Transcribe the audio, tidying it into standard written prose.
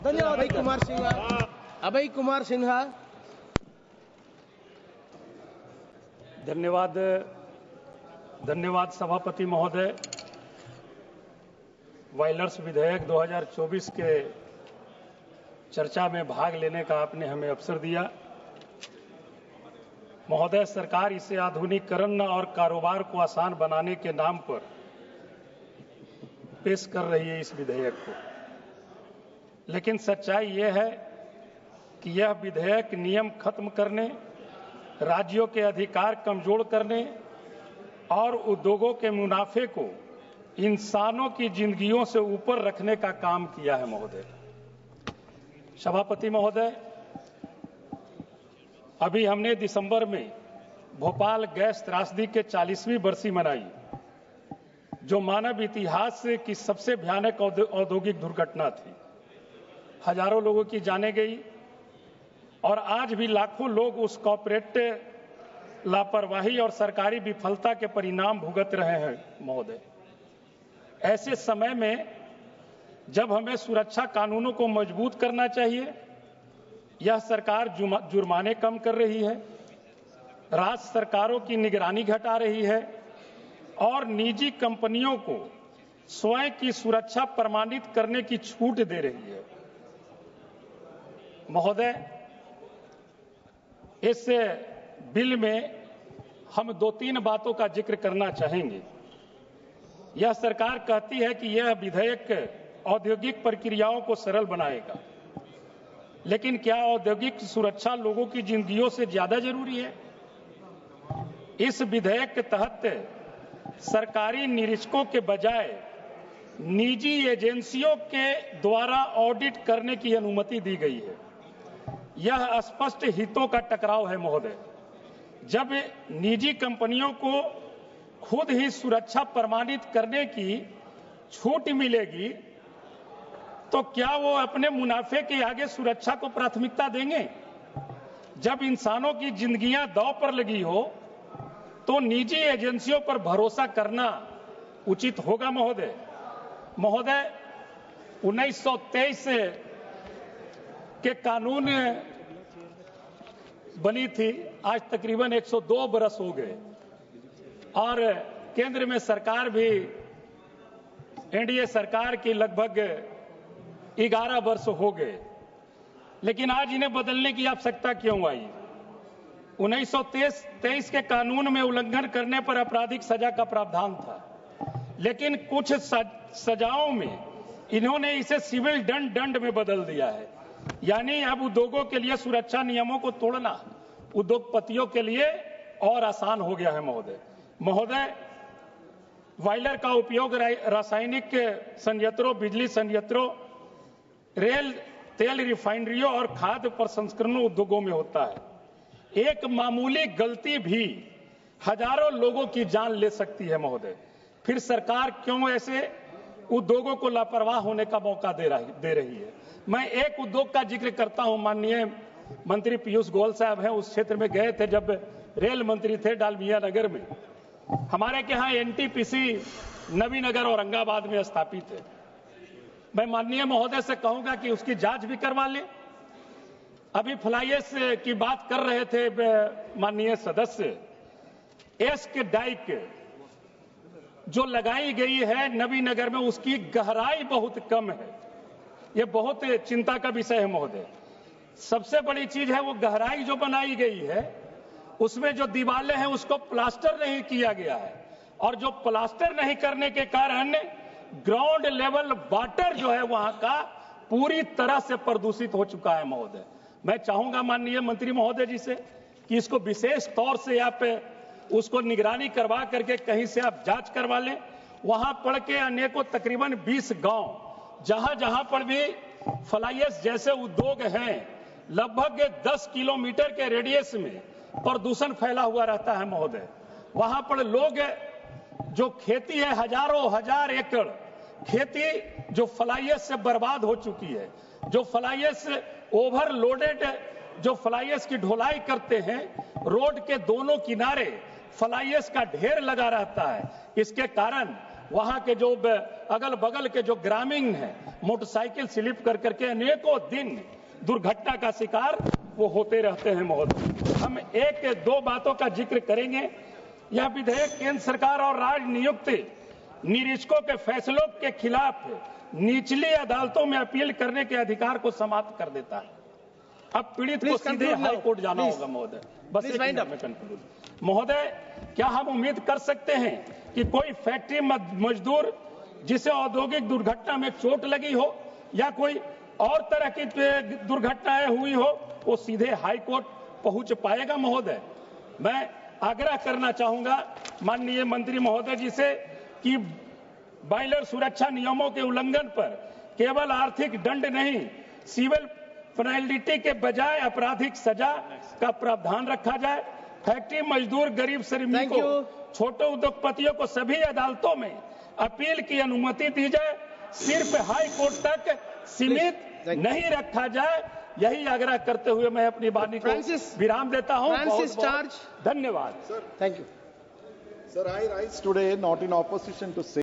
धन्यवाद अभय कुमार सिन्हा। धन्यवाद सभापति महोदय। वायलर्स विधेयक 2024 के चर्चा में भाग लेने का आपने हमें अवसर दिया। महोदय, सरकार इसे आधुनिकीकरण और कारोबार को आसान बनाने के नाम पर पेश कर रही है इस विधेयक को, लेकिन सच्चाई यह है कि यह विधेयक नियम खत्म करने, राज्यों के अधिकार कमजोर करने और उद्योगों के मुनाफे को इंसानों की जिंदगियों से ऊपर रखने का काम किया है। महोदय, सभापति महोदय, अभी हमने दिसंबर में भोपाल गैस त्रासदी के 40वीं बरसी मनाई, जो मानव इतिहास की सबसे भयानक औद्योगिक दुर्घटना थी। हजारों लोगों की जानें गई और आज भी लाखों लोग उस कॉर्पोरेट लापरवाही और सरकारी विफलता के परिणाम भुगत रहे हैं। महोदय, ऐसे समय में जब हमें सुरक्षा कानूनों को मजबूत करना चाहिए, यह सरकार जुर्माने कम कर रही है, राज्य सरकारों की निगरानी घटा रही है और निजी कंपनियों को स्वयं की सुरक्षा प्रमाणित करने की छूट दे रही है। महोदय, इस बिल में हम 2-3 बातों का जिक्र करना चाहेंगे। यह सरकार कहती है कि यह विधेयक औद्योगिक प्रक्रियाओं को सरल बनाएगा, लेकिन क्या औद्योगिक सुरक्षा लोगों की जिंदगियों से ज्यादा जरूरी है? इस विधेयक के तहत सरकारी निरीक्षकों के बजाय निजी एजेंसियों के द्वारा ऑडिट करने की अनुमति दी गई है। यह स्पष्ट हितों का टकराव है। महोदय, जब निजी कंपनियों को खुद ही सुरक्षा प्रमाणित करने की छूट मिलेगी, तो क्या वो अपने मुनाफे के आगे सुरक्षा को प्राथमिकता देंगे? जब इंसानों की जिंदगियां दांव पर लगी हो, तो निजी एजेंसियों पर भरोसा करना उचित होगा। महोदय, 1923 के कानून बनी थी, आज तकरीबन 102 बरस हो गए और केंद्र में सरकार भी एनडीए सरकार की लगभग 11 वर्ष हो गए, लेकिन आज इन्हें बदलने की आवश्यकता क्यों आई? 1923 के कानून में उल्लंघन करने पर आपराधिक सजा का प्रावधान था, लेकिन कुछ सजाओं में इन्होंने इसे सिविल दंड में बदल दिया है। यानी अब उद्योगों के लिए सुरक्षा नियमों को तोड़ना उद्योगपतियों के लिए और आसान हो गया है। महोदय, बॉयलर का उपयोग रासायनिक संयंत्रों, बिजली संयंत्रों, रेल तेल रिफाइनरियों और खाद्य प्रसंस्करण उद्योगों में होता है। एक मामूली गलती भी हजारों लोगों की जान ले सकती है। महोदय, फिर सरकार क्यों ऐसे उद्योगों को लापरवाह होने का मौका दे रही है? मैं एक उद्योग का जिक्र करता हूं। माननीय मंत्री पीयूष गोयल साहब हैं, उस क्षेत्र में गए थे जब रेल मंत्री थे डालमिया नगर में। हमारे के यहाँ एनटीपीसी नवीनगर औरंगाबाद में स्थापित है। मैं माननीय महोदय से कहूंगा कि उसकी जांच भी करवा लें। अभी फ्लाई ऐश की बात कर रहे थे माननीय सदस्य, एस्क डाइक जो लगाई गई है नवीनगर में, उसकी गहराई बहुत कम है। यह बहुत चिंता का विषय है। महोदय, सबसे बड़ी चीज है वो गहराई जो बनाई गई है, उसमें जो दीवारें हैं उसको प्लास्टर नहीं किया गया है, और जो प्लास्टर नहीं करने के कारण ग्राउंड लेवल वाटर जो है वहां का पूरी तरह से प्रदूषित हो चुका है। महोदय, मैं चाहूंगा माननीय मंत्री महोदय जी से कि इसको विशेष तौर से आप उसको निगरानी करवा करके कहीं से आप जांच करवा लें। वहां पड़ के अनेकों तकरीबन 20 गांव जहां पर भी फ्लाई ऐश जैसे उद्योग हैं, लगभग 10 किलोमीटर के रेडियस में प्रदूषण फैला हुआ रहता है। महोदय, वहां पर लोग जो खेती है, हजारों हजार एकड़ खेती जो फ्लाई ऐश से बर्बाद हो चुकी है, जो फ्लाई ऐश ओवरलोडेड, जो फ्लाई ऐश की ढुलाई करते हैं, रोड के दोनों किनारे फ्लाई ऐश का ढेर लगा रहता है। इसके कारण वहां के जो अगल बगल के जो ग्रामीण है मोटरसाइकिल स्लिप कर करके अनेकों दिन दुर्घटना का शिकार वो होते रहते हैं महोदय। हम एक दो बातों का जिक्र करेंगे। यह विधेयक केंद्र सरकार और राज्य नियुक्त निरीक्षकों के फैसलों के खिलाफ निचली अदालतों में अपील करने के अधिकार को समाप्त कर देता है। अब पीड़ित को सीधे हाई कोर्ट जाना होगा महोदय। बस एक मिनट में कंक्लूड। महोदय, क्या हम उम्मीद कर सकते हैं कि कोई फैक्ट्री मजदूर जिसे औद्योगिक दुर्घटना में चोट लगी हो या कोई और तरह की दुर्घटनाएं हुई हो वो सीधे हाई कोर्ट पहुंच पाएगा महोदय? मैं आग्रह करना चाहूंगा माननीय मंत्री महोदय जी से कि बॉयलर सुरक्षा नियमों के उल्लंघन पर केवल आर्थिक दंड नहीं, सिविल पेनल्टी के बजाय आपराधिक सजा का प्रावधान रखा जाए। फैक्ट्री मजदूर, गरीब श्रमिकों, छोटे उद्योगपतियों को सभी अदालतों में अपील की अनुमति दी जाए, सिर्फ हाई कोर्ट तक सीमित नहीं रखा जाए। यही आग्रह करते हुए मैं अपनी वाणी को विराम देता हूं। बहुत धन्यवाद। Thank you. Sir, I rise today not in opposition to say